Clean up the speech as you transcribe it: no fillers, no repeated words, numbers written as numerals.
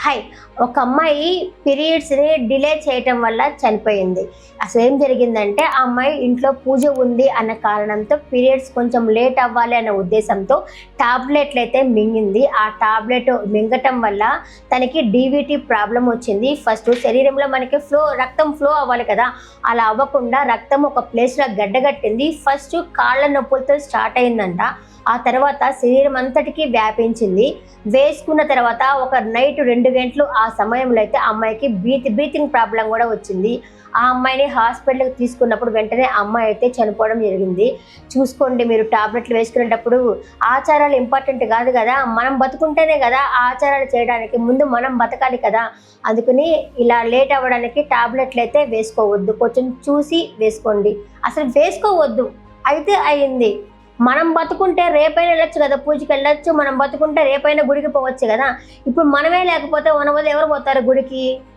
Hi. ఒక అమ్మాయి పీరియడ్స్‌ని delay చేయటం వల్ల చనిపోయింది. అసలేం జరిగిందంటే, ఆ అమ్మాయి ఇంట్లో పూజ ఉంది అన్న కారణంతో పీరియడ్స్ కొంచెం లేట్ అవ్వాలి అన్న ఉద్దేశంతో టాబ్లెట్లయితే మింగింది. ఆ టాబ్లెట్ మింగటం వల్ల తనకి డీవీటీ ప్రాబ్లమ్ వచ్చింది. ఫస్ట్ శరీరంలో మనకి రక్తం ఫ్లో అవ్వాలి కదా! అలా అవ్వకుండా రక్తం ఒక ప్లేస్‌లో గడ్డగట్టింది. ఫస్ట్ కాళ్ళ నొప్పులతో స్టార్ట్ అయిందంట. ఆ తర్వాత శరీరం అంతటికీ వ్యాపించింది. వేసుకున్న తర్వాత ఒక నైట్ 2 గంటలు ఆ సమయంలో అయితే ఆ అమ్మాయికి బ్రీతింగ్ ప్రాబ్లం కూడా వచ్చింది. ఆ అమ్మాయిని హాస్పిటల్‌కి తీసుకున్నప్పుడు వెంటనే ఆ అమ్మాయి అయితే చనిపోవడం జరిగింది. చూసుకోండి, మీరు టాబ్లెట్లు వేసుకునేటప్పుడు ఆచారాలు ఇంపార్టెంట్ కాదు కదా! మనం బతుకుంటేనే కదా ఆచారాలు చేయడానికి. ముందు మనం బతకాలి కదా! అందుకని ఇలా లేట్ అవ్వడానికి టాబ్లెట్లు అయితే వేసుకోవద్దు. కొంచెం చూసి వేసుకోండి. అసలు వేసుకోవద్దు. అయితే అయింది. మనం బతుకుంటే రేపైనా వెళ్ళొచ్చు కదా! పూజకి వెళ్ళొచ్చు. మనం బతుకుంటే రేపైనా గుడికి పోవచ్చు కదా! ఇప్పుడు మనమే లేకపోతే మన వల్ల ఎవరు పోతారు గుడికి?